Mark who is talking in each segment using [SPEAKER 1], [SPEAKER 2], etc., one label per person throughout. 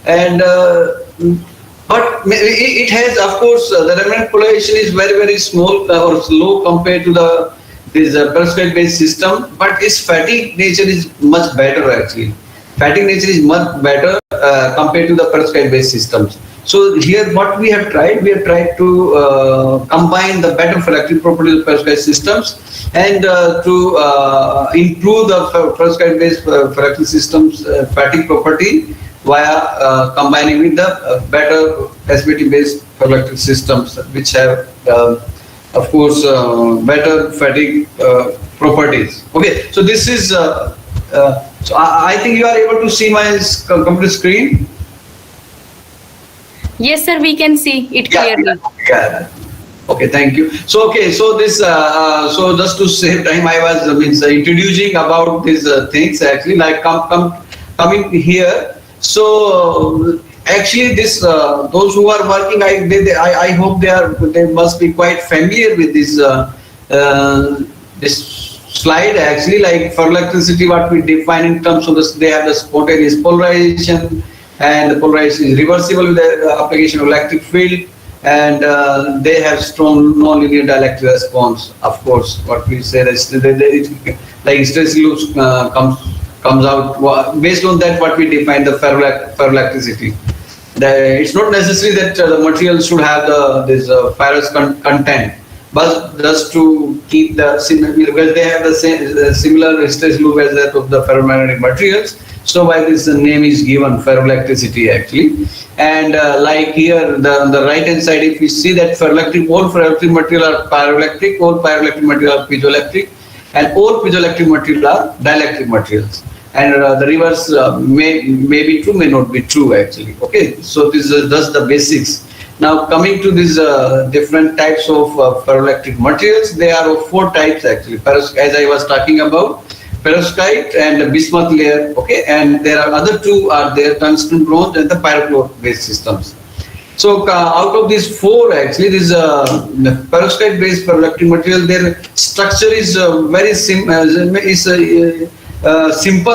[SPEAKER 1] And but it has, of course, the remnant polarization is very small or slow compared to the this perovskite based system, but its fatigue nature is much better actually. Fatigue nature is much better compared to the perovskite based systems. So here what we have tried to combine the better ferroelectric properties of perovskite systems and to improve the perovskite based ferroelectric systems fatigue property via combining with the better SBT based ferroelectric systems which have of course better fatigue properties. Okay, so this is so I think you are able to see my computer screen.
[SPEAKER 2] Yes, sir, we can see it clearly.
[SPEAKER 1] Yeah. Okay, thank you. So, okay, so this, so just to save time, I was introducing about these things actually, like coming here. So, actually, this those who are working, I hope they must be quite familiar with this this slide actually, like ferroelectricity, what we define in terms of this, they have the spontaneous polarization. And the polarization is reversible with the application of electric field, and they have strong non-linear dielectric response. Of course, what we say is like hysteresis loops comes out based on that. What we define the ferroelectricity. It's not necessary that the material should have this ferrous content, but just to keep the because they have the same similar hysteresis loop as that of the ferromagnetic materials. So why this name is given ferroelectricity actually. And like here on the right hand side, if we see that all ferroelectric material are pyroelectric, all pyroelectric material are piezoelectric, and all piezoelectric material are dielectric materials. And the reverse may be true, may not be true actually. Okay, so this is just the basics. Now coming to these different types of ferroelectric materials, there are 4 types actually, as I was talking about. Perovskite and bismuth layer, okay, and there are other 2 are there, tungsten bronze and the pyrochlore based systems. So out of these 4 actually, this perovskite based ferroelectric material, their structure is very simple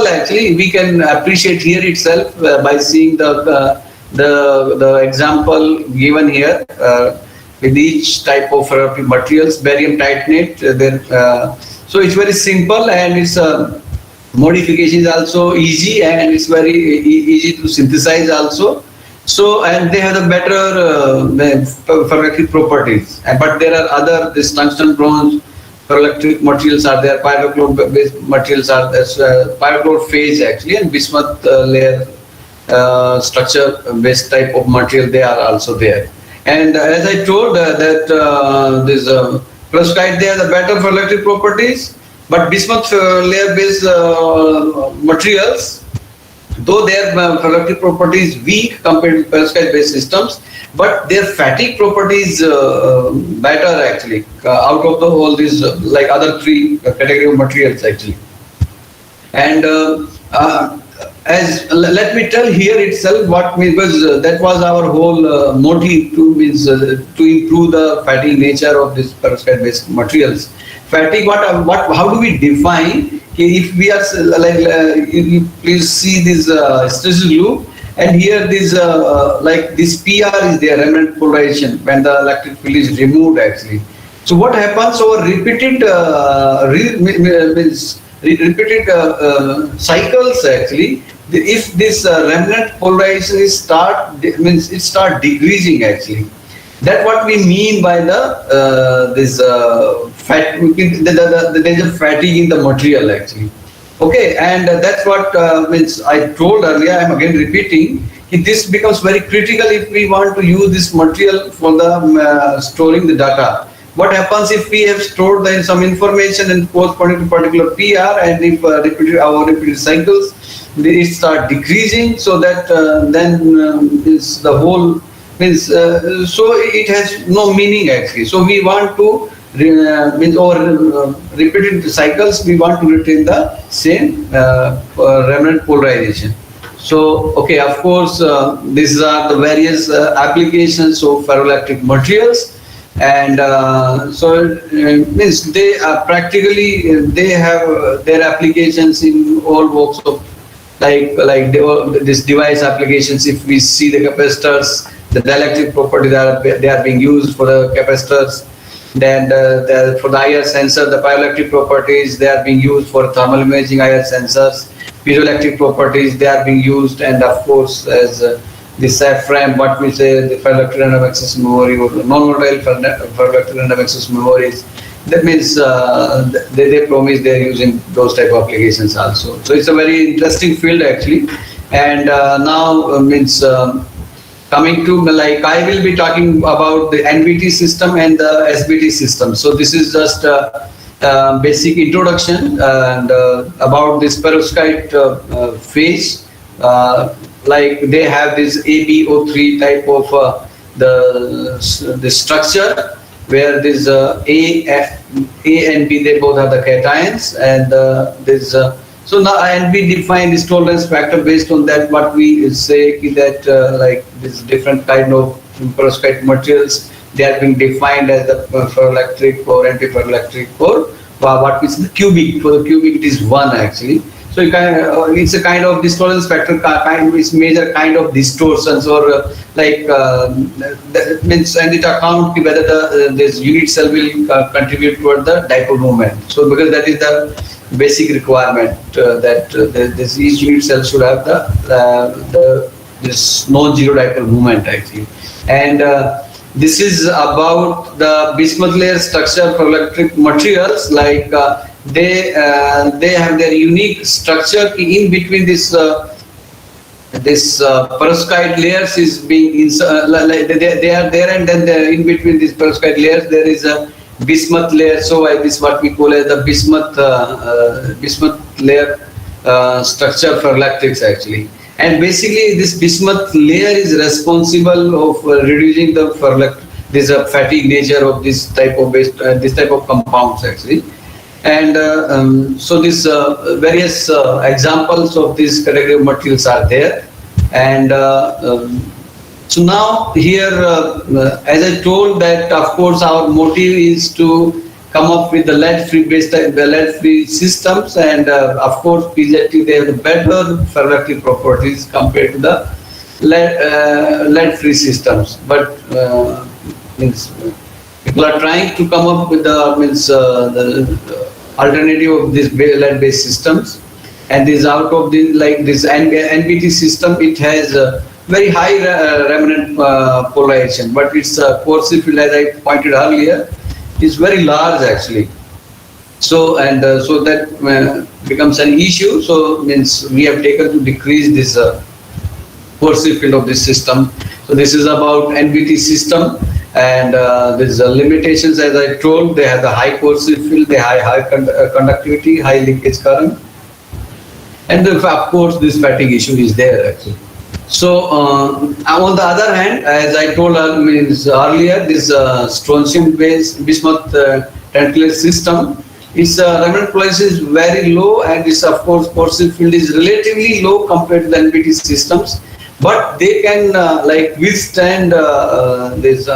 [SPEAKER 1] actually. We can appreciate here itself by seeing the example given here with each type of ferroelectric materials, barium titanate, so it's very simple, and its modification is also easy, and it's very easy to synthesize also. So, and they have the better ferroelectric properties. But there are other, this tungsten bronze ferroelectric materials are there, pyrochlore based materials are there, pyrochlore phase actually, and bismuth layer structure based type of material, they are also there. And as I told that this perovskite, they have the better ferroelectric properties, but bismuth layer based materials, though their ferroelectric properties weak compared to perovskite based systems, but their fatigue properties better actually out of all these like other 3 category of materials actually. And as let me tell here itself what because that was our whole motive to improve the fatigue nature of this perovskite based materials. Fatigue, how do we define? If we are like you please see this hysteresis loop, and here this like this PR is there, remnant polarization, when the electric field is removed actually. So what happens over repeated cycles actually, if this remnant polarization start decreasing actually. That's what we mean by the this there's a fatigue in the material actually. Okay, and that's what I told earlier. I'm again repeating. This becomes very critical if we want to use this material for the storing the data. What happens if we have stored some information and corresponding to particular PR, and if repeated cycles, they start decreasing, so that then is the whole means so it has no meaning actually. So we want to repeated cycles, we want to retain the same remnant polarization. So okay, of course these are the various applications of ferroelectric materials. And so means they are practically they have their applications in all walks of this device applications. If we see the capacitors, the dielectric properties they are being used for the capacitors. Then for the IR sensor, the piezoelectric properties they are being used for thermal imaging IR sensors. Piezoelectric properties they are being used, and of course as the SAFRAM, what we say, the ferroelectric random access memory or non-volatile ferroelectric random access memories. That means they promise they are using those type of applications also. So it's a very interesting field actually. And now means coming to I will be talking about the NBT system and the SBT system. So this is just a basic introduction and about this perovskite phase. They have this ABO3 type of the structure where this A and B they both are the cations, and this so now and we define this tolerance factor based on that. What we say that this different kind of perovskite materials they are being defined as the ferroelectric or anti-ferroelectric or what is the cubic. For the cubic it is 1 actually. So it's a kind of this tolerance factor is major kind of distortions or that means, and it account whether this unit cell will contribute toward the dipole moment. So because that is the basic requirement that this each unit cell should have this non-zero dipole moment actually. And this is about the bismuth layer structure for electric materials. They have their unique structure in between this perovskite layers is being they are there, and then in between these perovskite layers there is a bismuth layer. So this what we call as the bismuth layer structure for electrics actually. And basically this bismuth layer is responsible of reducing the this fatigue nature of this type of compounds actually. And so these various examples of this category of materials are there. And so now here, as I told that, of course, our motive is to come up with the lead-free systems, and of course, PZT they have the better ferroelectric properties compared to the lead-free systems. But means people are trying to come up with the alternative of these lead-based systems, and this out of this NBT system, it has a very high remnant polarization, but its coercive field, as I pointed earlier, is very large actually. So so that becomes an issue. So means we have taken to decrease this coercive field of this system. So this is about NBT system. And there's limitations, as I told. They have the high coercive field, they have high conductivity, high linkage current, and of course this fatigue issue is there actually. So on the other hand, as I told earlier, this strontium-based bismuth tentacular system, its remnant polarization is very low, and its of course coercive field is relatively low compared to the NBT systems. But they can withstand this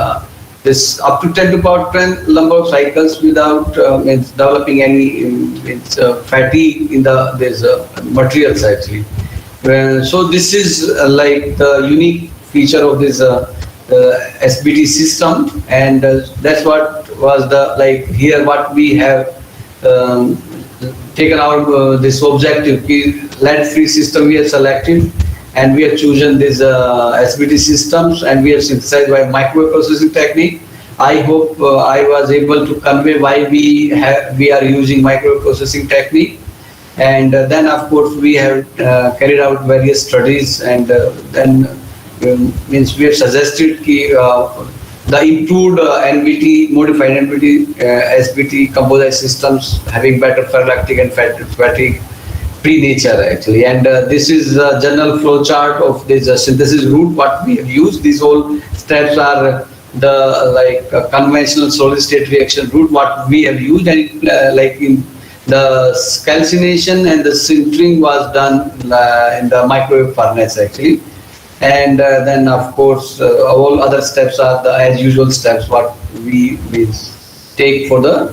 [SPEAKER 1] up to 10 to the power 10 number of cycles without developing any fatigue in these materials actually. So this is the unique feature of this SBT system, and that's what was the here what we have taken out this objective. Lead-free system we have selected, and we have chosen these SBT systems, and we have synthesized by microwave processing technique. I hope I was able to convey why we are using microwave processing technique. And then of course we have carried out various studies, and then means we have suggested the improved NBT, modified NBT, SBT composite systems having better ferroelectric and fatigue free nature actually. And this is a general flow chart of this synthesis route what we have used. These all steps are the conventional solid state reaction route what we have used, and in the calcination and the sintering was done in the microwave furnace actually. And then of course all other steps are the as usual steps what we take for the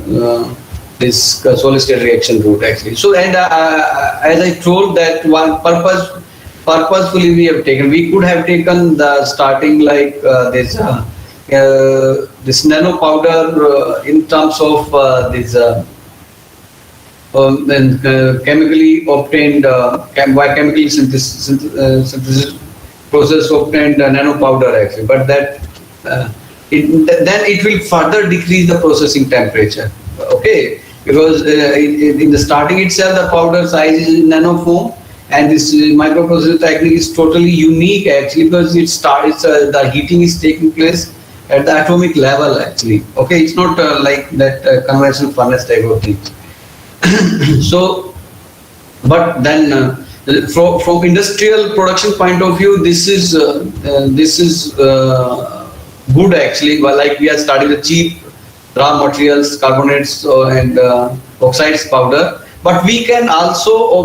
[SPEAKER 1] this solid state reaction route actually. So and as I told that one purposefully we have taken. We could have taken the starting like this nano powder in terms of this chemically obtained by chemical synthesis process obtained nano powder actually, but that then it will further decrease the processing temperature. Okay, because in the starting itself the powder size is in nano foam, and this microprocessor technique is totally unique actually because it starts the heating is taking place at the atomic level actually. Okay, it's not like that conventional furnace type of thing. So, but then from industrial production point of view, this is good actually. But like we are studying the cheap raw materials, carbonates and oxides powder. But we can also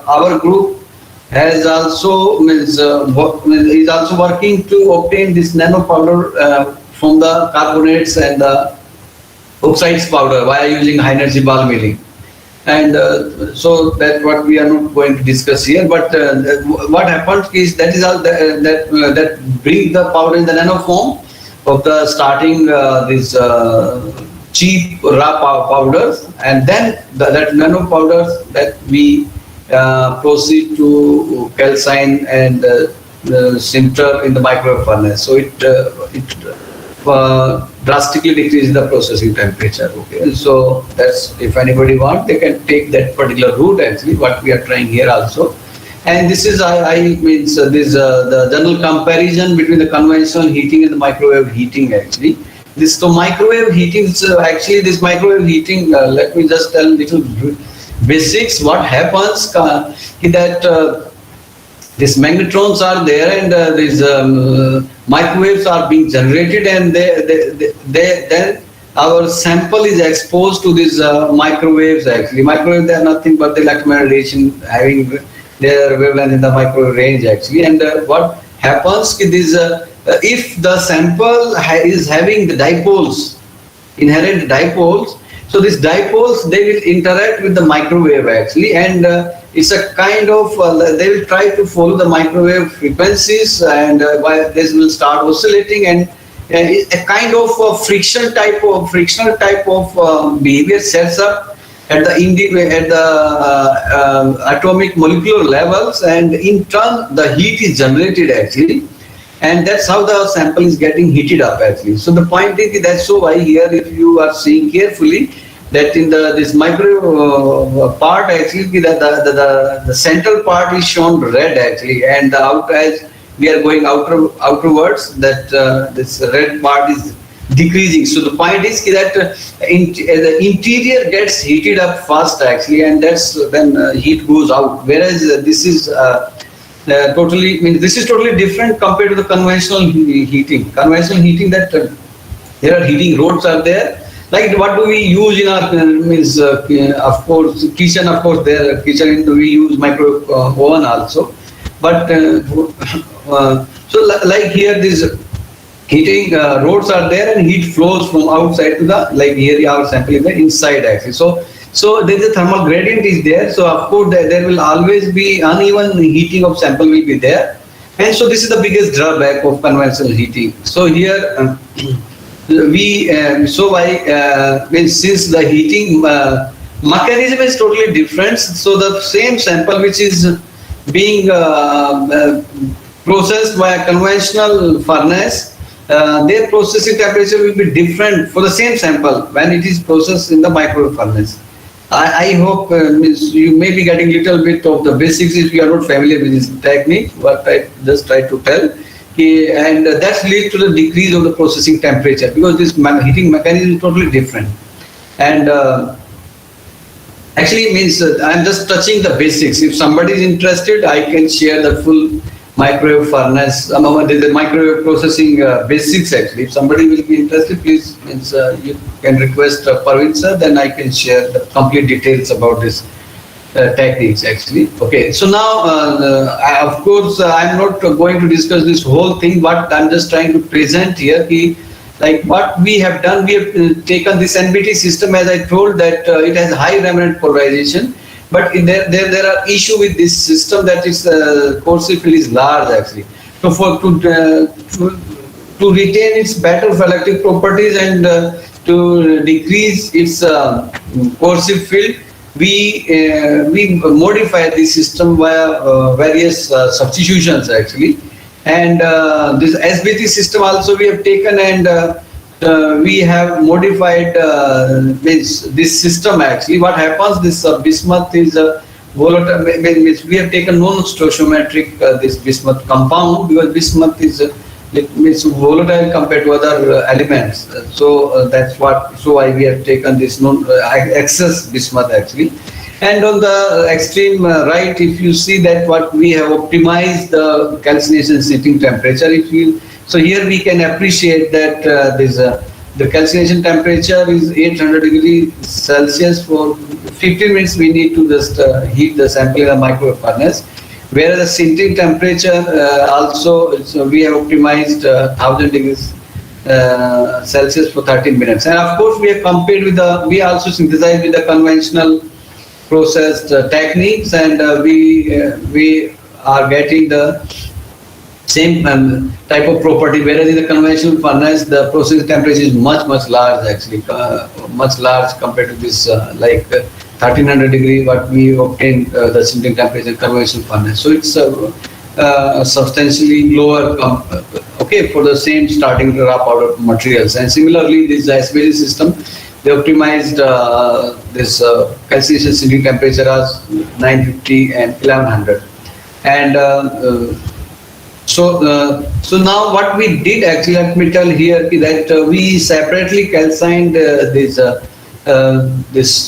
[SPEAKER 1] our group has also is also working to obtain this nano powder from the carbonates and the oxides powder via using high energy ball milling. And so that's what we are not going to discuss here. But what happens is that is all that bring the powder in the nano form of the starting this cheap raw powders, and then that nano powders that we proceed to calcine and sinter in the microwave furnace. So it drastically decreases the processing temperature. Okay, so that's, if anybody wants, they can take that particular route actually. What we are trying here also, and this is the general comparison between the conventional heating and the microwave heating actually. This microwave heating, actually this microwave heating, let me just tell little basics. What happens that these magnetrons are there, and these microwaves are being generated, and then our sample is exposed to these microwaves actually. Microwaves, they are nothing but the electromagnetic radiation having their wavelength in the microwave range actually. And what happens is if the sample is having the dipoles, inherent dipoles, so these dipoles, they will interact with the microwave actually, and it's a kind of they will try to follow the microwave frequencies, and this will start oscillating, and a kind of frictional type of behavior sets up at the atomic molecular levels, and in turn the heat is generated actually, and that's how the sample is getting heated up actually. So the point is that's so why here, if you are seeing carefully, that in this microwave part actually, the central part is shown red actually, and as we are going outwards, that this red part is decreasing. So the point is that the interior gets heated up fast actually, and that's when heat goes out. Whereas this is totally different compared to the conventional heating. Conventional heating, that there are heating rods are there. Like what do we use in our of course kitchen? Of course, there kitchen we use microwave oven also. But so like here, these heating rods are there, and heat flows from outside to the, like here our sample is the inside actually. So there is a thermal gradient is there. So of course there will always be uneven heating of sample will be there, and so this is the biggest drawback of conventional heating. So here since the heating mechanism is totally different, so the same sample which is being processed by a conventional furnace, their processing temperature will be different for the same sample when it is processed in the microwave furnace. I hope you may be getting little bit of the basics if you are not familiar with this technique, but I just try to tell. And that leads to the decrease of the processing temperature, because this heating mechanism is totally different. And actually means I'm just touching the basics. If somebody is interested, I can share the full microwave furnace, the microwave processing basics actually. If somebody will be interested, please you can request Parveen sir, then I can share the complete details about this techniques actually. Okay, so now of course I'm not going to discuss this whole thing, but I'm just trying to present here Like what we have done, we have taken this NBT system, as I told, that it has high remnant polarization, but there are issue with this system, that is coercive field is large actually. So to retain its better ferroelectric properties and to decrease its coercive field, we modify this system via various substitutions actually. And this SBT system also we have taken, and we have modified this system actually. What happens, this bismuth is volatile, we have taken non-stoichiometric this bismuth compound, because bismuth is it's volatile compared to other elements. So that's why we have taken this excess bismuth actually. And on the extreme right, if you see that what we have optimized the calcination sitting temperature, so here we can appreciate that the calcination temperature is 800 degrees Celsius. For 15 minutes we need to just heat the sample in a microwave furnace, whereas the sintering temperature also, so we have optimized 1000 degrees Celsius for 13 minutes. And of course we have compared with we also synthesized with the conventional processed techniques, and we are getting the same type of property, whereas in the conventional furnace the process temperature is much large actually, much large compared to this 1300 degree what we obtained the sintering temperature in conventional furnace. So it's substantially lower for the same starting raw powder materials. And similarly this SBT system, they optimized this calcination sintering temperature as 950 and 1100. And so now what we did actually, let me tell here that we separately calcined this.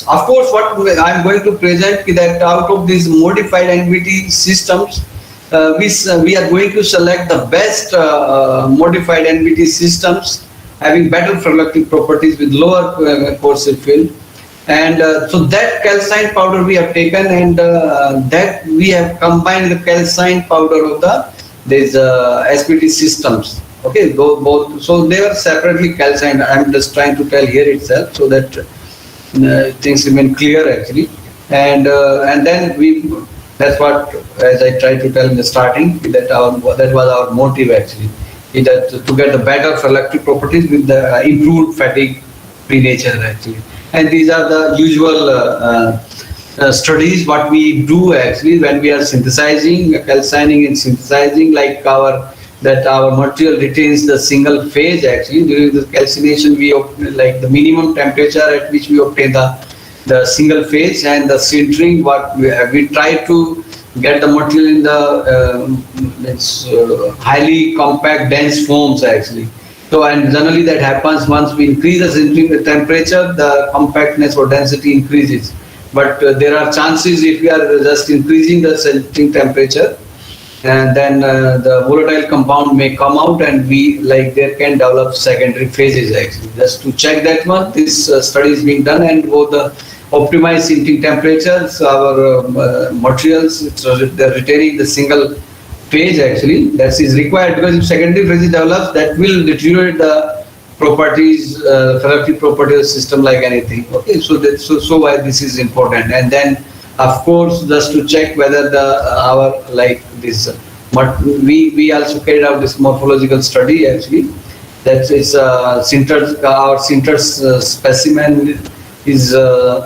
[SPEAKER 1] Of course, what I'm going to present that out of these modified NBT systems, we are going to select the best modified NBT systems having better ferroelectric properties with lower coercive field. And so that calcined powder we have taken, and that we have combined the calcined powder of these SBT systems. Okay, both. So they are separately calcined. I'm just trying to tell here itself so that things remain clear actually. And then that's what, as I tried to tell in the starting, that was our motive actually. That to get the better ferroelectric properties with the improved fatigue-free nature actually. And these are the usual studies what we do actually when we are synthesizing, calcining and synthesizing, like our material retains the single phase actually. During the calcination we like the minimum temperature at which we obtain the single phase, and the sintering what we try to get the material in the highly compact dense forms actually. So, and generally that happens once we increase the sintering temperature, the compactness or density increases. But there are chances if we are just increasing the sintering temperature, and then the volatile compound may come out, and there can develop secondary phases actually. Just to check that one, this study is being done, and both the optimized sintering temperatures, our materials, they're retaining the single phase actually. That is required, because if secondary phase develops, that will deteriorate the properties, ferroelectric properties of the system like anything. Okay, so why this is important. And then of course just to check whether we also carried out this morphological study actually. That is our sintered specimen is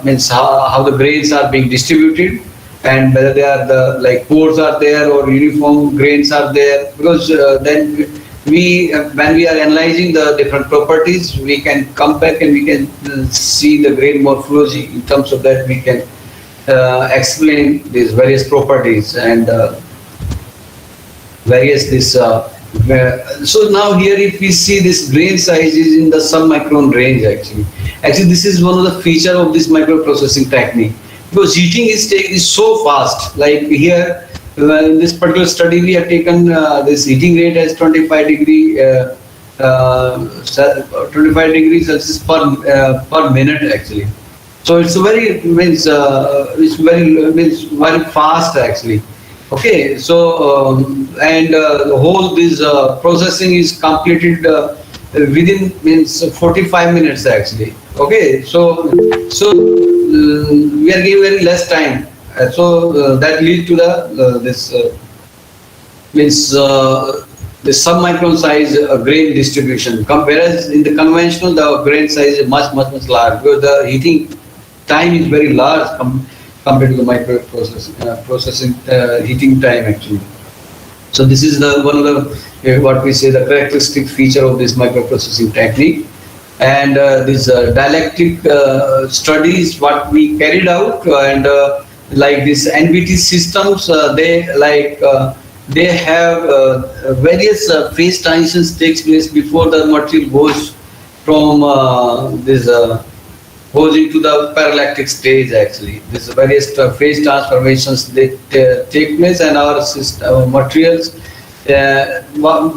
[SPEAKER 1] means how the grains are being distributed, and whether they are pores are there or uniform grains are there, because then when we are analyzing the different properties, we can come back and we can see the grain morphology. In terms of that, we can explain these various properties and various this. So now here, if we see this grain size is in the sub-micron range actually. Actually, this is one of the features of this microprocessing technique, because heating is so fast. Like here, in this particular study, we have taken this heating rate as 25 degrees Celsius per minute actually. So it's very fast actually. Okay, so and the whole this processing is completed within means 45 minutes actually. Okay, so we are giving very less time. That lead to the this means the submicron size grain distribution. Whereas in the conventional, the grain size is much large because the heating time is very large compared to the processing heating time actually. So this is the one of the what we say the characteristic feature of this microprocessing technique. And these dialectic studies what we carried out and like these NBT systems, they have various phase transitions takes place before the material goes from goes into the ferroelectric stage actually. These various phase transformations they take place, and our system, materials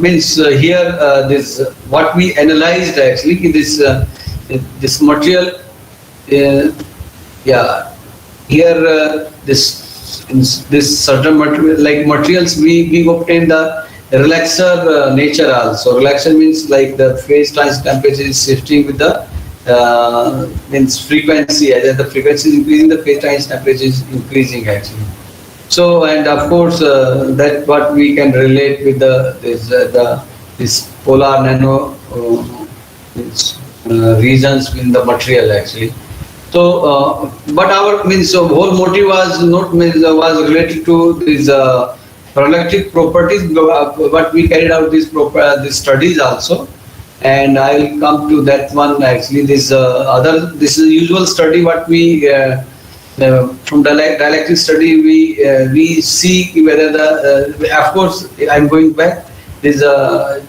[SPEAKER 1] means here this what we analyzed actually this material here this certain material like materials we obtain the relaxer nature also. Relaxer means like the phase transition temperature is shifting with the means frequency. As the frequency is increasing, the phase transition temperature is increasing actually. So, and of course that what we can relate with this polar nano regions in the material actually. So, but our means whole motive was not was related to these ferroelectric properties, but we carried out these studies also, and I will come to that one actually. This is a usual study what we from dialectic study we see whether of course I'm going back. It's a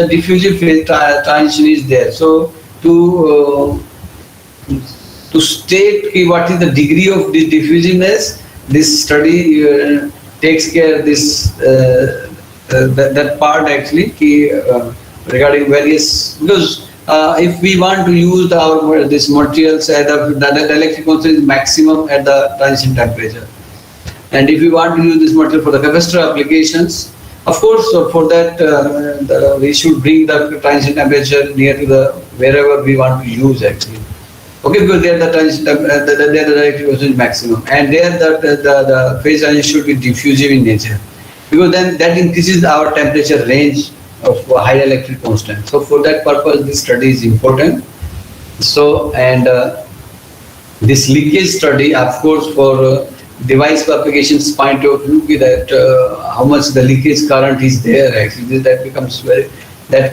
[SPEAKER 1] diffusive phase transition is there. So to state what is the degree of the diffusiveness, this study takes care of this that part actually regarding various, because if we want to use this materials at the electric constant is maximum at the transition temperature, and if we want to use this material for the capacitor applications, of course for that we should bring the transition temperature near to the wherever we want to use actually. Okay, because there the electric constant is maximum, and there the phase transition should be diffusive in nature, because then that increases our temperature range of high electric constant. So for that purpose, this study is important. So, and this leakage study, of course, for device applications point of view, that how much the leakage current is there actually, that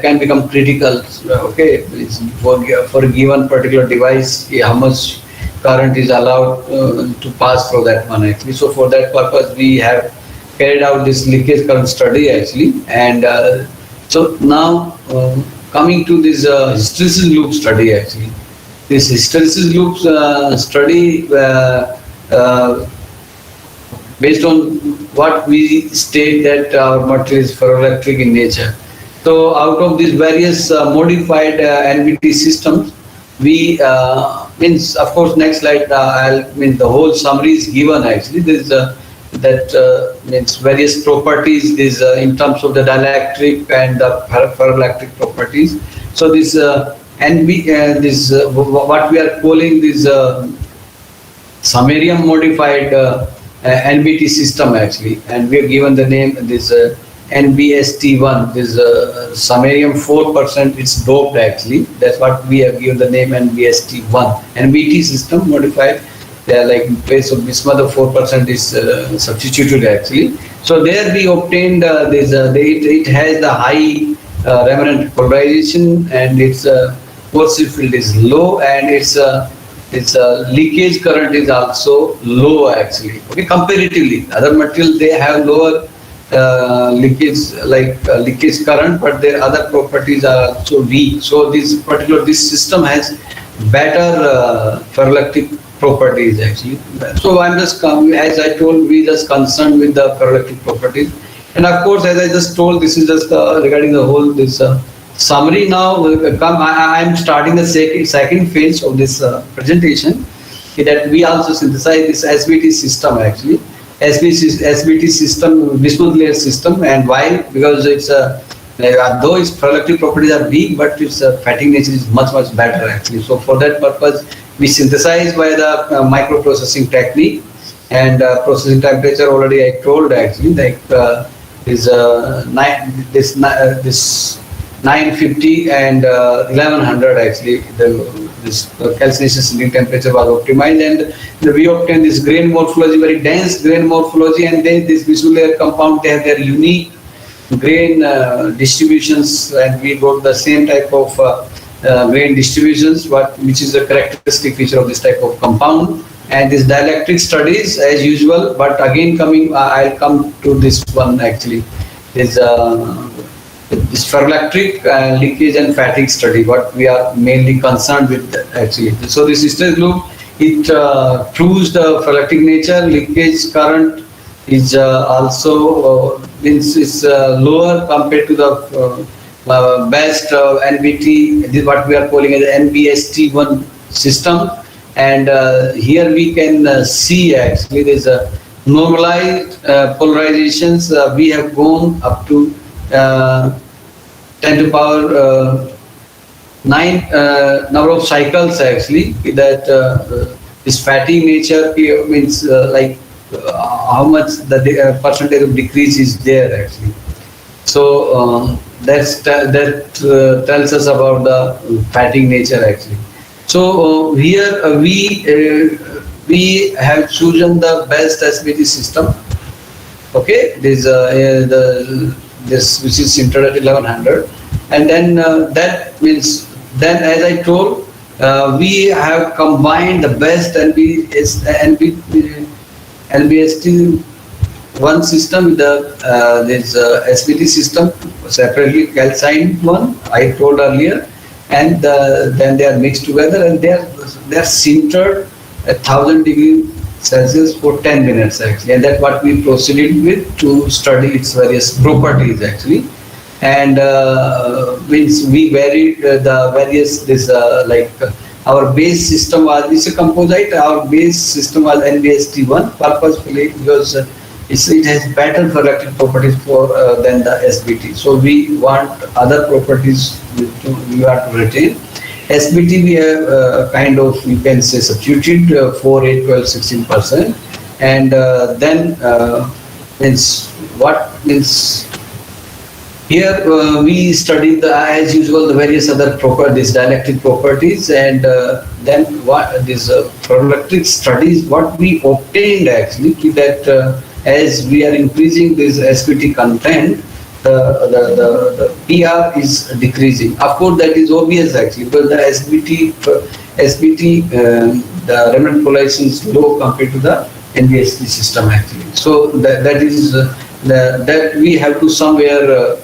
[SPEAKER 1] can become critical. Okay, for a given particular device, how much current is allowed to pass through that one actually. So for that purpose, we have carried out this leakage current study actually, and so now coming to this hysteresis loop study actually. This hysteresis loop study based on what we state that our material is ferroelectric in nature. So out of these various modified NBT systems, we means of course next slide the whole summary is given actually. This means various properties in terms of the dielectric and the ferroelectric properties. So this what we are calling this samarium modified NBT system actually, and we have given the name this NBST1. This samarium 4% it's doped actually. That's what we have given the name NBST1. NBT system modified. Like in place of bismuth, the 4% is substituted actually. So there we obtained it has the high remnant polarization, and its coercive field is low, and its leakage current is also low actually. Okay, comparatively, other materials they have lower leakage current, but their other properties are also weak. So this system has better ferroelectric properties actually. So I'm just as I told, we just concerned with the ferroelectric properties, and of course as I just told, this is just regarding the whole summary. Now I'm starting the second phase of this presentation, that we also synthesize this SBT system actually. SBT system, bismuth layer system, and why? Because it's Though its ferroelectric properties are weak, but its fatigue nature is much better actually. So for that purpose, we synthesize by the microprocessing technique, and processing temperature already I told actually, like is this 950 and 1100 actually. This calcination sintering temperature was optimized, and we obtained this grain morphology, very dense grain morphology, and then this bismuth layer compound, they have their unique grain distributions, and we got the same type of grain distributions, which is a characteristic feature of this type of compound. And this dielectric studies as usual, but again I'll come to this one actually. This ferroelectric leakage and fatigue study, what we are mainly concerned with actually. So this hysteresis loop, it proves the ferroelectric nature. Leakage current is also is lower compared to the best NBT, this what we are calling as NBST1 system. And here we can see actually there is a normalized polarizations. We have gone up to 10 to power 9 number of cycles actually, that this fatigue nature means how much the percentage of decrease is there actually. So that tells us about the fatigue nature actually. So here we have chosen the best SBT system. Okay, this which is centered at 1100, and then that means, then as I told, we have combined the best NBST1 system with the this SBT system separately, calcined one I told earlier, and then they are mixed together, and they are sintered at 1000 degrees Celsius for 10 minutes actually, and that's what we proceeded with to study its various properties actually. And means we varied the various our base system was, it's a composite, our base system was NBST1 purposefully because it has better ferroelectric properties than the SBT. So we want other properties we have to retain. SBT we have kind of, you can say, substituted 4, 8, 12, 16%, and then means here we studied as usual the various other properties, dielectric properties, and then what this ferroelectric studies, what we obtained actually, that as we are increasing this SBT content, the PR is decreasing. Of course, that is obvious actually, because the SBT the remnant polarization is low compared to the NBST system actually. So that is that we have to somewhere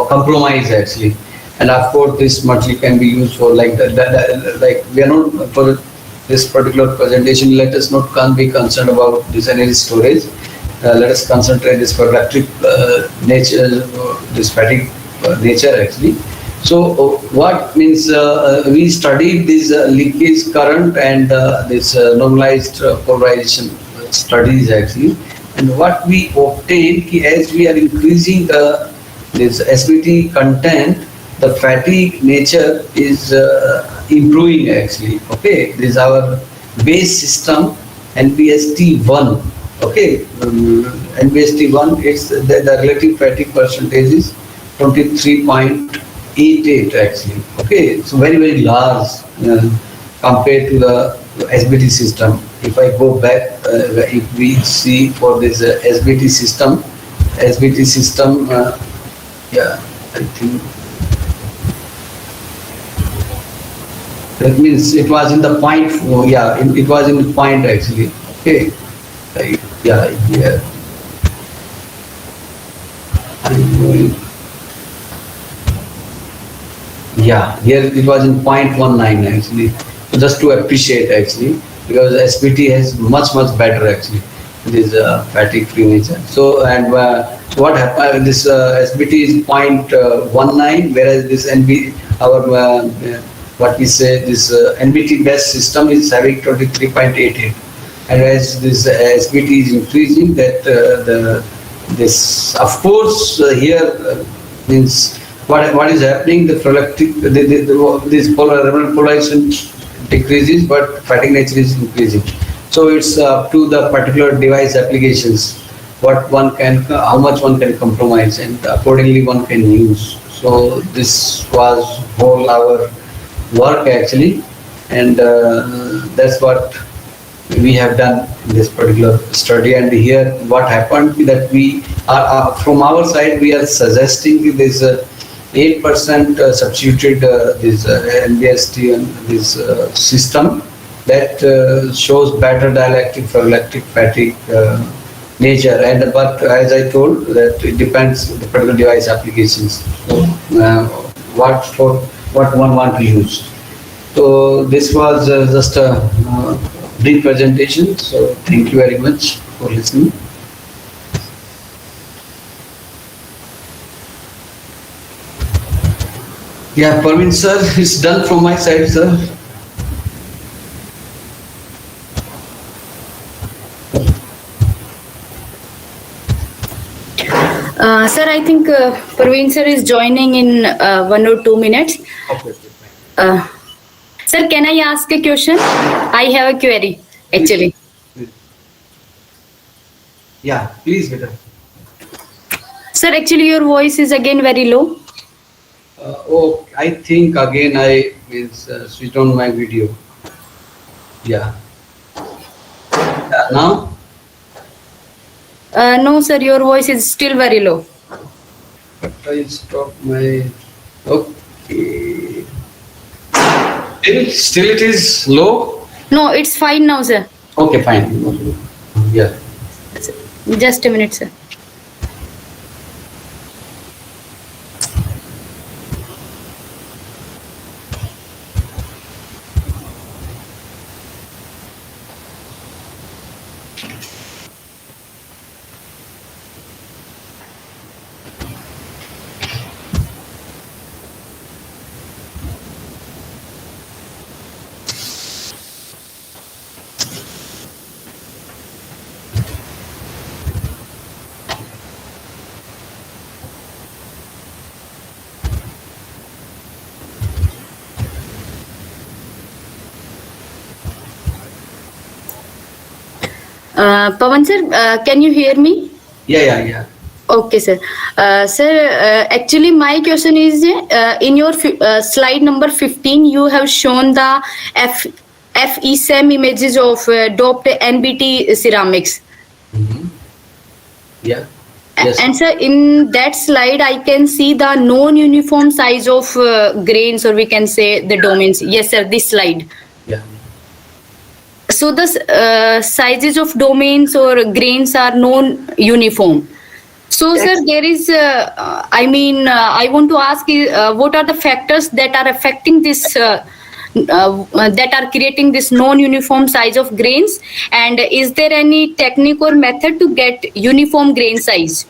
[SPEAKER 1] compromise actually. And of course, this material can be used for like we are not for this particular presentation. Let us not be concerned about this energy storage. Let us concentrate this ferroelectric nature, this fatigue nature actually. So what means we studied this leakage current and this normalized polarization studies actually, and what we obtained as we are increasing this SBT content, the fatigue nature is improving actually. Okay, this is our base system NBST1. Okay, NBST1, it's the relative fatigue percentage is 23.88 actually. Okay, so very large compared to the SBT system. If I go back, if we see for this SBT system, yeah, I think that means it was in the point. Yeah, it was in the point actually. Okay. Yeah. Yeah, here it was in 0.19 actually. So just to appreciate actually, because SBT has much better actually this fatigue free nature. So and what happened? This SBT is 0.19, whereas this what we say this NBT best system is having 23.88. And as this SBT is increasing, that this of course here Means what is happening? The this polarization decreases, but fatigue nature is increasing. So it's up to the particular device applications what one can, how much one can compromise, and accordingly one can use. So this was whole our work actually, and that's what we have done in this particular study. And here what happened that we are from our side we are suggesting this 8% substituted this NBST and this system that shows better dielectric ferroelectric fatigue nature, and but as I told that it depends on the particular device applications. So, what one want to use. So this was just a brief presentation. So thank you very much for listening. Yeah, Parveen sir, it's done from my side, sir.
[SPEAKER 2] Sir, I think Praveen sir is joining in 1 or 2 minutes.
[SPEAKER 1] Okay.
[SPEAKER 2] Sir, can I ask a question? I have a query, actually.
[SPEAKER 1] Yeah, please, better.
[SPEAKER 2] Sir, actually your voice is again very low.
[SPEAKER 1] Oh, I think again I switched on my video. Yeah. Now?
[SPEAKER 2] No, sir, your voice is still very low.
[SPEAKER 1] But I stop my. Okay. Still it is low?
[SPEAKER 2] No, it's fine now, sir.
[SPEAKER 1] Okay, fine. Yeah.
[SPEAKER 2] Just a minute, sir. Pawan sir, can you hear me?
[SPEAKER 1] Yeah.
[SPEAKER 2] Okay, sir. Sir, actually my question is, in your slide number 15, you have shown the FESM images of doped NBT ceramics.
[SPEAKER 1] Mm-hmm. Yeah. Yes.
[SPEAKER 2] And sir, in that slide, I can see the non-uniform size of grains, or we can say the domains. Yes, sir, this slide.
[SPEAKER 1] Yeah.
[SPEAKER 2] So the sizes of domains or grains are non-uniform. So, sir, there is, I want to ask you, what are the factors that are affecting this, that are creating this non-uniform size of grains? And is there any technique or method to get uniform grain size?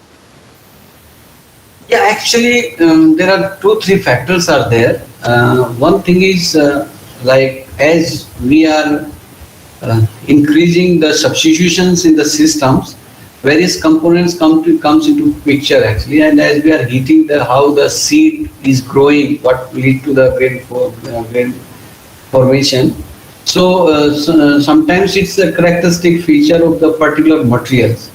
[SPEAKER 1] Yeah, actually, there are 2-3 factors are there. One thing is like as we are increasing the substitutions in the systems, various components comes into picture actually, and as we are heating how the seed is growing, what lead to the grain formation. So sometimes it's a characteristic feature of the particular materials.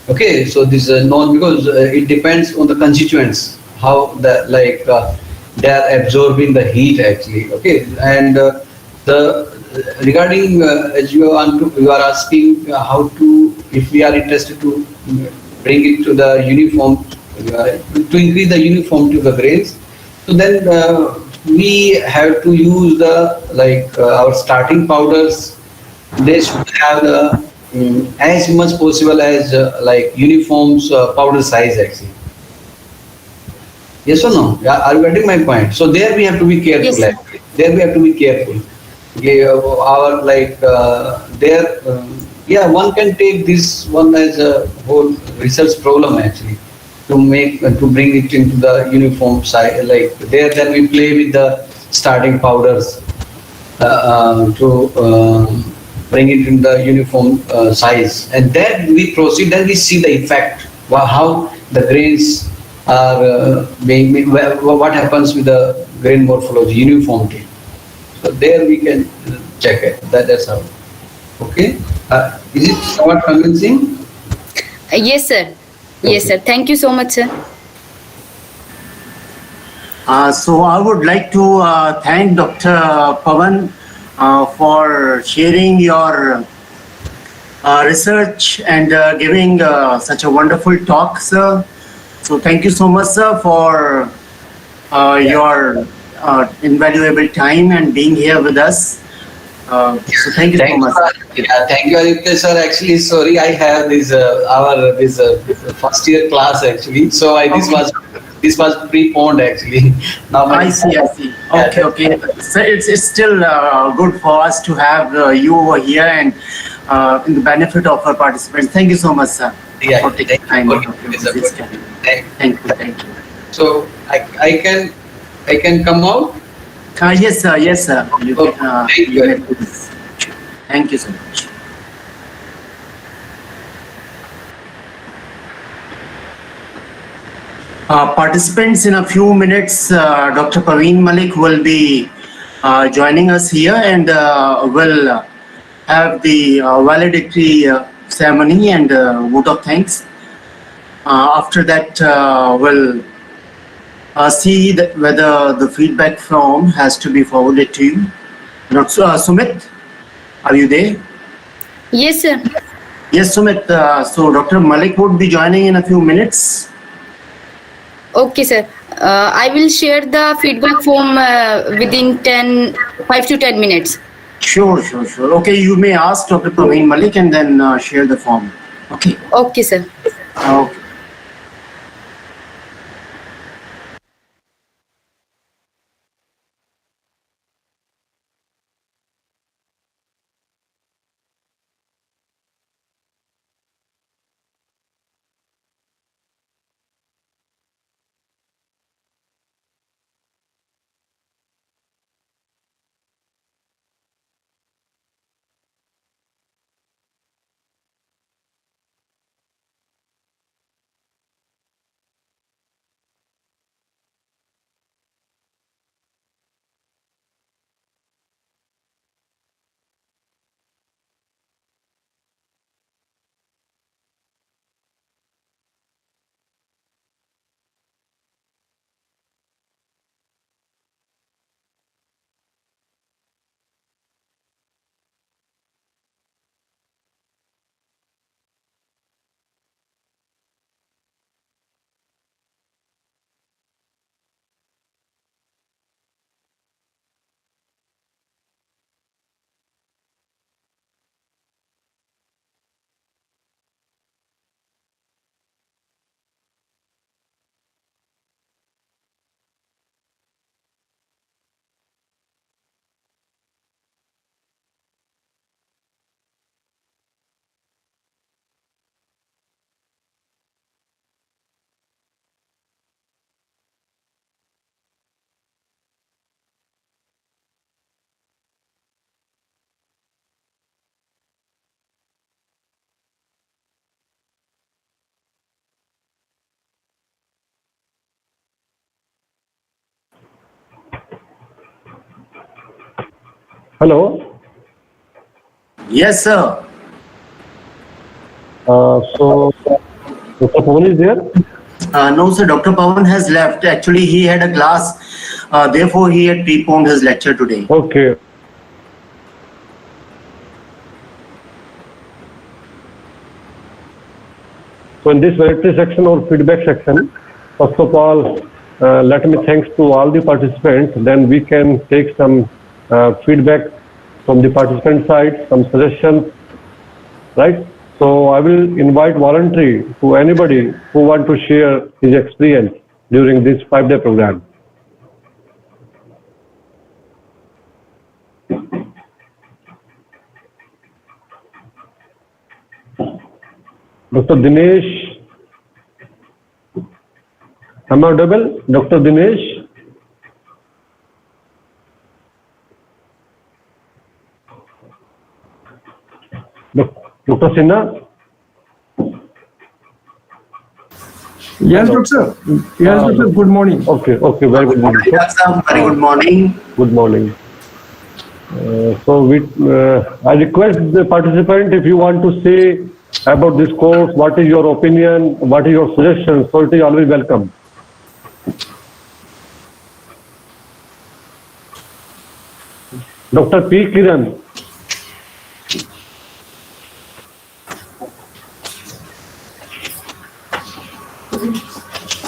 [SPEAKER 1] Okay, so this is known because it depends on the constituents how they are absorbing the heat actually. Okay, and regarding as you are asking how to, if we are interested to bring it to the uniform, to increase the uniformity of the grains, so then we have to use our starting powders. They should have as much possible as uniform powder size actually. Yes or no? Are you getting my point? So there we have to be careful.
[SPEAKER 2] Yes,
[SPEAKER 1] actually. There we have to be careful. Okay, one can take this one as a whole research problem actually, to bring it into the uniform size. Then we play with the starting powders to bring it in the uniform size, and then we proceed. Then we see the effect, how the grains or what happens with the grain morphology, uniformity. So there we can check it. That's how. Okay. Is it somewhat convincing?
[SPEAKER 2] Yes, sir. Yes,
[SPEAKER 1] Okay.
[SPEAKER 2] sir. Thank you so much, sir.
[SPEAKER 3] So I would like to thank Dr. Pawan for sharing your research and giving such a wonderful talk, sir. So thank you so much, sir, for your invaluable time and being here with us. So thank you so much.
[SPEAKER 1] Yeah, thank you, Aditya sir. Actually, sorry, I have this first year class actually. So this was preponed actually. Now
[SPEAKER 3] I see, I see. Okay,
[SPEAKER 1] Yeah,
[SPEAKER 3] okay. So it's still good for us to have you over here and in the benefit of our participants. Thank you so much, sir,
[SPEAKER 1] yeah,
[SPEAKER 3] for taking time
[SPEAKER 1] for
[SPEAKER 3] out of your
[SPEAKER 1] giving this
[SPEAKER 3] busy
[SPEAKER 1] opportunity.
[SPEAKER 3] schedule.
[SPEAKER 1] Thank you.
[SPEAKER 3] Thank you.
[SPEAKER 1] So I can come out.
[SPEAKER 3] Yes, sir. Yes, sir. You
[SPEAKER 1] Okay,
[SPEAKER 3] can.
[SPEAKER 1] thank
[SPEAKER 3] You may
[SPEAKER 1] you.
[SPEAKER 3] please. Thank you so much. Participants, in a few minutes, Dr. Parveen Malik will be joining us here and will have the valedictory ceremony and vote of thanks. After that, we'll see that whether the feedback form has to be forwarded to you. Dr. Sumit, are you there?
[SPEAKER 2] Yes, sir.
[SPEAKER 3] Yes, Sumit. So Dr. Malik would be joining in a few minutes.
[SPEAKER 2] Okay, sir. I will share the feedback form within 5 to 10 minutes.
[SPEAKER 3] Sure. Okay, you may ask Dr. Parveen Malik and then share the form. Okay.
[SPEAKER 2] Okay, sir.
[SPEAKER 3] Okay.
[SPEAKER 4] Hello.
[SPEAKER 3] Yes, sir.
[SPEAKER 4] So Dr. Pawan is there?
[SPEAKER 3] No, sir. Dr. Pawan has left. Actually, he had a class. Therefore, he had preponed his lecture today.
[SPEAKER 4] Okay. So in this validity section or feedback section, first of all, let me thanks to all the participants. Then we can take some feedback from the participant side, some suggestions, right? So I will invite voluntary to anybody who want to share his experience during this 5-day program. Dr. Dinesh, am I audible? Dr. Dinesh? Dr. Sinha?
[SPEAKER 5] Yes, doctor. Yes, doctor. Good morning.
[SPEAKER 4] Okay, okay, very good morning.
[SPEAKER 3] Very good morning.
[SPEAKER 4] Good morning. I request the participant, if you want to say about this course, what is your opinion, what is your suggestion, so it is always welcome. Dr. P. Kiran.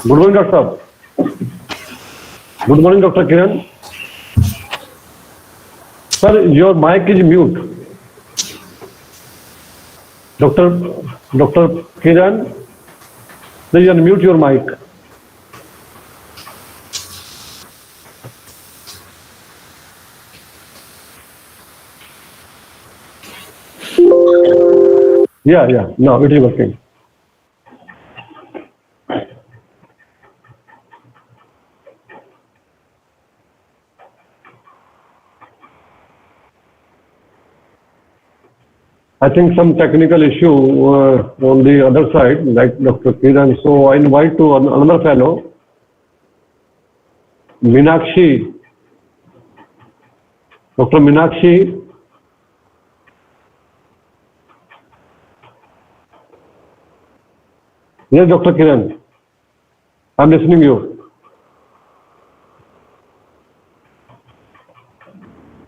[SPEAKER 4] Good morning, Doctor. Good morning, Dr. Kiran. Sir, your mic is mute. Dr. Kiran, please unmute your mic. Yeah, now it is working. I think some technical issue on the other side, like Dr. Kiran. So I invite to another fellow, Meenakshi. Dr. Meenakshi. Yes, Dr. Kiran. I'm listening to you.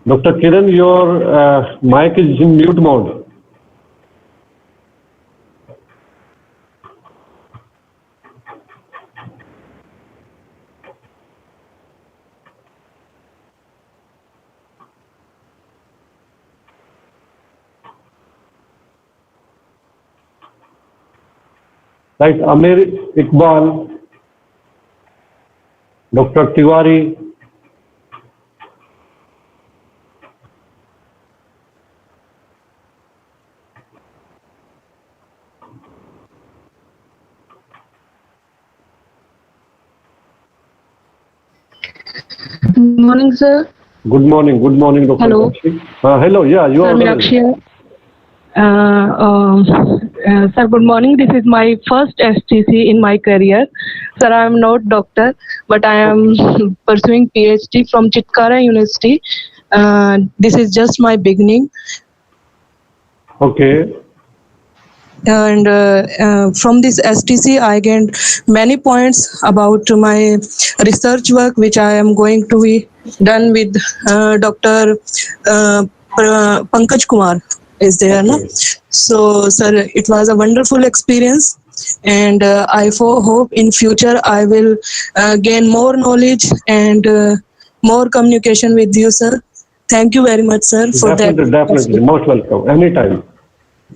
[SPEAKER 4] Dr. Kiran, your mic is in mute mode. Right, Amir Iqbal, Dr. Tiwari,
[SPEAKER 6] Good morning, sir.
[SPEAKER 4] good morning, Dr.
[SPEAKER 6] Hello.
[SPEAKER 4] Meenakshi. Hello, yeah, you
[SPEAKER 6] Sir,
[SPEAKER 4] are
[SPEAKER 6] Meenakshi here. Sir, good morning. This is my first STC in my career. Sir, I am not doctor, but I am pursuing PhD from Chitkara University. This is just my beginning.
[SPEAKER 4] Okay.
[SPEAKER 6] And from this STC, I gained many points about my research work, which I am going to be done with Dr. Pankaj Kumar is there. No? So, sir, it was a wonderful experience. And I hope in future I will gain more knowledge and more communication with you, sir. Thank you very much, sir, for
[SPEAKER 4] Definitely,
[SPEAKER 6] that.
[SPEAKER 4] definitely, most welcome, anytime.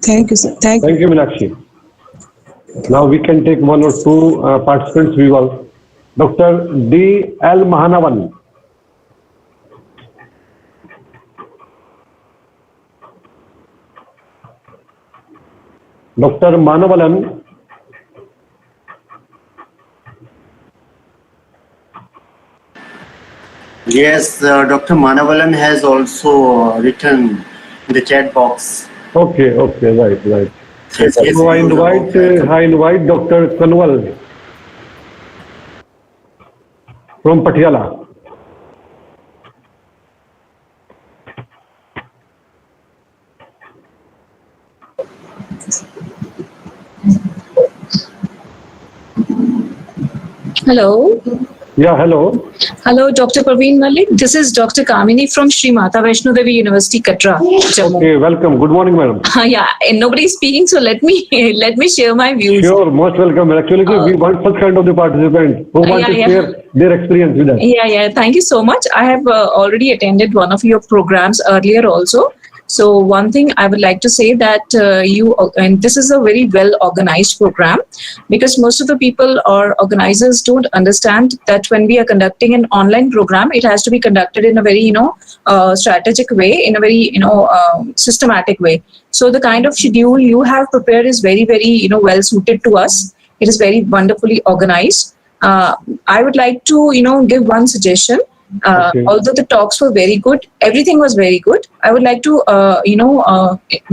[SPEAKER 6] Thank you, sir. Thank you.
[SPEAKER 4] Thank you, Meenakshi. Now we can take one or two participants. We will. Dr. D. L. Mahanavan. Dr. Manavalan.
[SPEAKER 3] Yes, Dr. Manavalan has also written in the chat box.
[SPEAKER 4] Okay, right.
[SPEAKER 3] Yes, yes,
[SPEAKER 4] So I invite Dr. Kanwal from Patiala.
[SPEAKER 7] Hello.
[SPEAKER 4] Yeah, hello.
[SPEAKER 7] Hello, Dr. Parveen Malik. This is Dr. Kamini from Sri Mata Vaishno Devi University, Katra. Jammu.
[SPEAKER 4] Okay, welcome. Good morning, madam.
[SPEAKER 7] Yeah, and nobody is speaking, so let me share my views.
[SPEAKER 4] Sure, most welcome. Actually, we want such kind of the participants who want to share their experience with us.
[SPEAKER 7] Yeah. Thank you so much. I have already attended one of your programs earlier also. So one thing I would like to say that and this is a very well organized program, because most of the people or organizers don't understand that when we are conducting an online program, it has to be conducted in a very, strategic way, in a very, systematic way. So the kind of schedule you have prepared is very, very, well suited to us. It is very wonderfully organized. I would like to, give one suggestion
[SPEAKER 4] Okay.
[SPEAKER 7] Although the talks were very good, everything was very good. I would like to,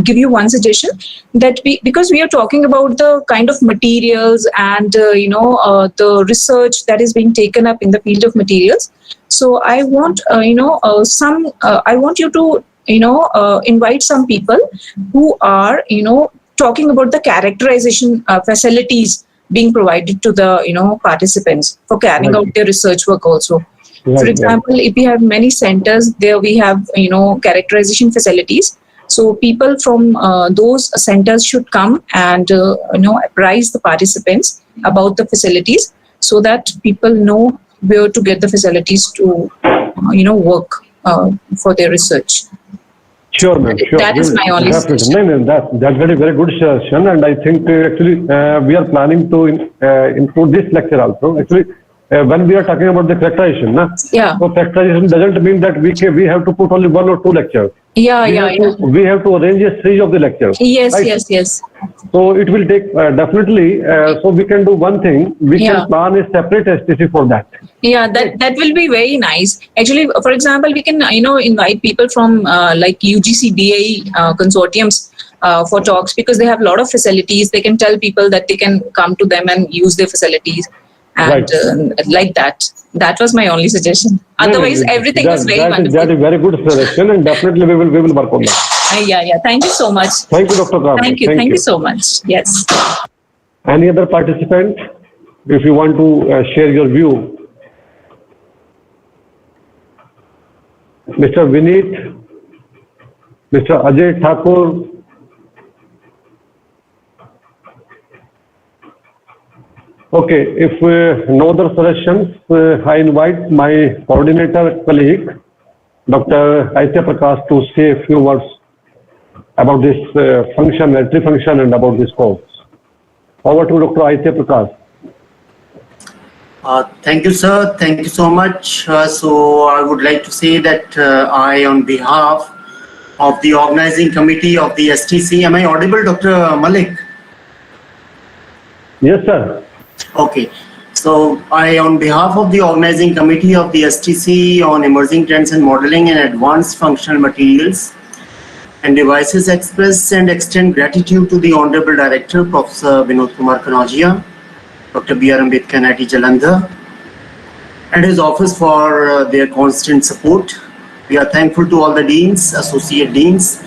[SPEAKER 7] give you one suggestion that because we are talking about the kind of materials and, the research that is being taken up in the field of materials. So I want, I want you to, invite some people who are, talking about the characterization facilities being provided to the, participants for carrying
[SPEAKER 4] Right.
[SPEAKER 7] out their research work also. For
[SPEAKER 4] Right,
[SPEAKER 7] example, if we have many centers, there we have, characterization facilities. So people from those centers should come and, apprise the participants about the facilities so that people know where to get the facilities to, work for their research.
[SPEAKER 4] Sure, ma'am. Sure.
[SPEAKER 7] That is my only
[SPEAKER 4] Definitely.
[SPEAKER 7] suggestion.
[SPEAKER 4] No, that's very, very good suggestion. And I think actually we are planning to include this lecture also. Actually, when we are talking about the characterization,
[SPEAKER 7] Yeah.
[SPEAKER 4] so characterization doesn't mean that we have to put only one or two lectures.
[SPEAKER 7] Yeah,
[SPEAKER 4] We
[SPEAKER 7] yeah,
[SPEAKER 4] have
[SPEAKER 7] yeah.
[SPEAKER 4] to, we have to arrange a series of the lectures.
[SPEAKER 7] Yes,
[SPEAKER 4] right?
[SPEAKER 7] yes.
[SPEAKER 4] So it will take definitely. So we can do one thing. We
[SPEAKER 7] Yeah.
[SPEAKER 4] can plan a separate STC for that.
[SPEAKER 7] Yeah, that will be very nice. Actually, for example, we can invite people from like UGC DAE consortiums for talks because they have a lot of facilities. They can tell people that they can come to them and use their facilities, and
[SPEAKER 4] Right.
[SPEAKER 7] like that. That was my only suggestion. Otherwise, everything was very wonderful.
[SPEAKER 4] That is very good suggestion, and definitely we will work on that.
[SPEAKER 7] Yeah. Thank you so much.
[SPEAKER 4] Thank you, Dr. Ram.
[SPEAKER 7] Thank you so much. Yes.
[SPEAKER 4] Any other participant, if you want to share your view? Mr. Vineet, Mr. Ajay Thakur. Okay, if no other suggestions, I invite my coordinator colleague, Dr. Aitya Prakash, to say a few words about this function, entry function, and about this course. Over to Dr. Aitya Prakash.
[SPEAKER 3] Thank you, sir. Thank you so much. So I would like to say that I, on behalf of the organizing committee of the STC, am I audible, Dr. Malik?
[SPEAKER 4] Yes, sir.
[SPEAKER 3] Okay. So I, on behalf of the organizing committee of the STC on emerging trends in modeling and advanced functional materials and devices, express and extend gratitude to the Honorable Director, Professor Vinod Kumar Kanojia, Dr. B.R. Ambedkar, NIT Jalandhar, and his office for their constant support. We are thankful to all the deans, associate deans,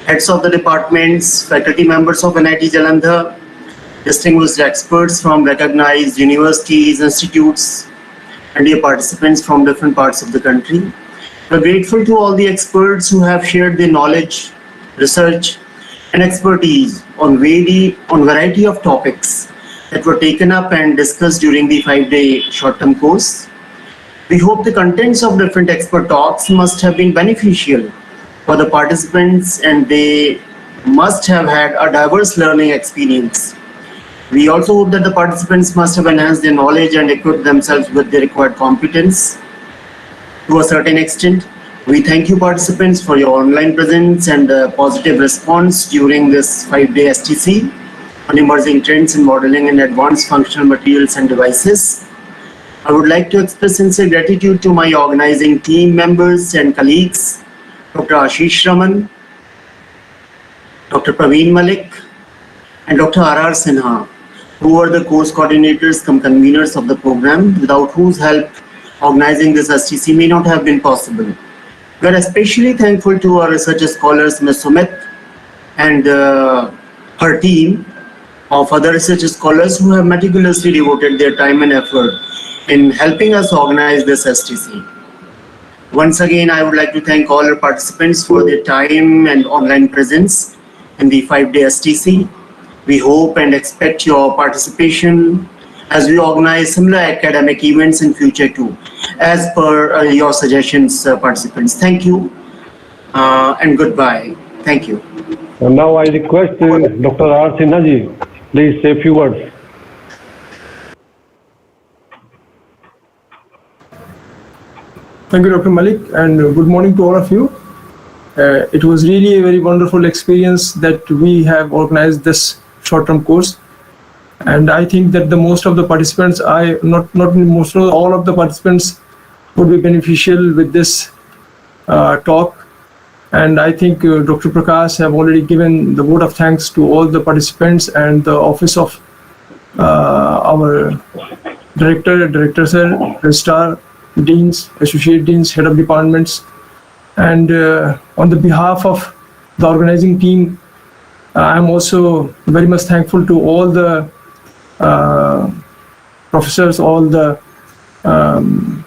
[SPEAKER 3] heads of the departments, faculty members of NIT Jalandhar, distinguished experts from recognized universities, institutes, and dear participants from different parts of the country. We are grateful to all the experts who have shared their knowledge, research, and expertise on variety of topics that were taken up and discussed during the 5-day short-term course. We hope the contents of different expert talks must have been beneficial for the participants and they must have had a diverse learning experience. We also hope that the participants must have enhanced their knowledge and equipped themselves with the required competence. To a certain extent, we thank you participants for your online presence and positive response during this 5-day STC on emerging trends in modeling and advanced functional materials and devices. I would like to express sincere gratitude to my organizing team members and colleagues, Dr. Ashish Raman, Dr. Praveen Malik, and Dr. R.R. Sinha, who were the course coordinators cum conveners of the program, without whose help organizing this STC may not have been possible. We are especially thankful to our research scholars, Ms. Sumit, and her team of other research scholars who have meticulously devoted their time and effort in helping us organize this STC. Once again, I would like to thank all our participants for their time and online presence in the 5-day STC. We hope and expect your participation as we organize similar academic events in future too, as per your suggestions, participants. Thank you and goodbye. Thank you.
[SPEAKER 4] And now I request Dr. R. Sinha ji, please say a few words.
[SPEAKER 5] Thank you, Dr. Malik, and good morning to all of you. It was really a very wonderful experience that we have organized this short-term course. And I think that the most of the participants, all of the participants would be beneficial with this talk. And I think Dr. Prakash have already given the vote of thanks to all the participants and the office of our director sir, registrar, deans, associate deans, head of departments. And on the behalf of the organizing team, I'm also very much thankful to all the professors, all the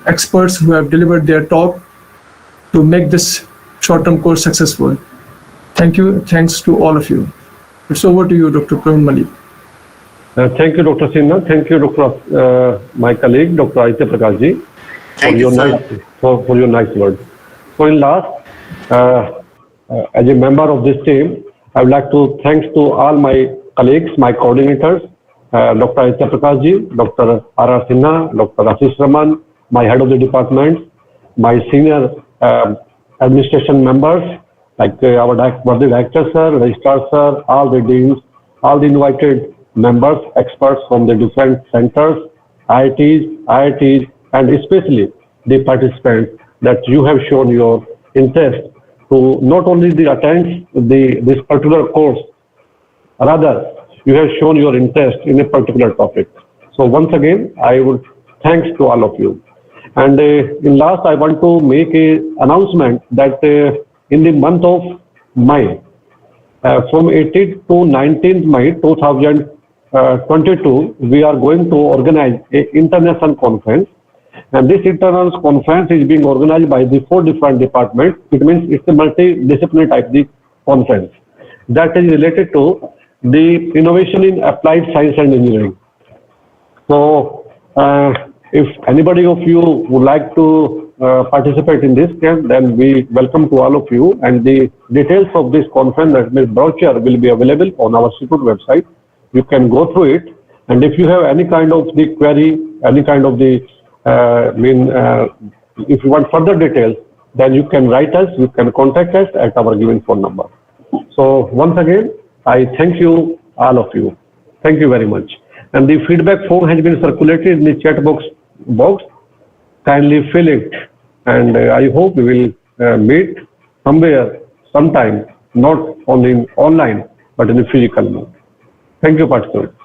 [SPEAKER 5] experts who have delivered their talk to make this short-term course successful. Thank you. Thanks to all of you. It's over to you, Dr. Praveen Malik.
[SPEAKER 4] Thank you, Dr. Sinha. Thank you, Dr. My colleague, Dr. Aditya Prakash ji,
[SPEAKER 3] Thank you, sir.
[SPEAKER 4] for your nice words. So in last, as a member of this team, I would like to thanks to all my colleagues, my coordinators, Dr. Aditya Prakash ji, Dr. R.R. Sinha, Dr. Ashish Raman, my head of the department, my senior administration members, like our worthy director sir, registrar sir, all the deans, all the invited members, experts from the different centers, IITs, and especially the participants that you have shown your interest to not only attend this particular course, rather you have shown your interest in a particular topic. So once again, I would thanks to all of you. And in last, I want to make an announcement that in the month of May, from 18th to 19th May 2022, we are going to organize an international conference. And this international conference is being organized by the 4 different departments. It means it's a multidisciplinary type of conference that is related to the innovation in applied science and engineering. So, if anybody of you would like to participate in this camp, then we welcome to all of you. And the details of this conference, that means brochure, will be available on our institute website. You can go through it. And if you have any kind of the query, any kind of the if you want further details, then you can write us, you can contact us at our given phone number. So once again, I thank you, all of you. Thank you very much. And the feedback form has been circulated in the chat box. Kindly fill it. And I hope we will meet somewhere, sometime, not only online, but in the physical mode. Thank you, participants.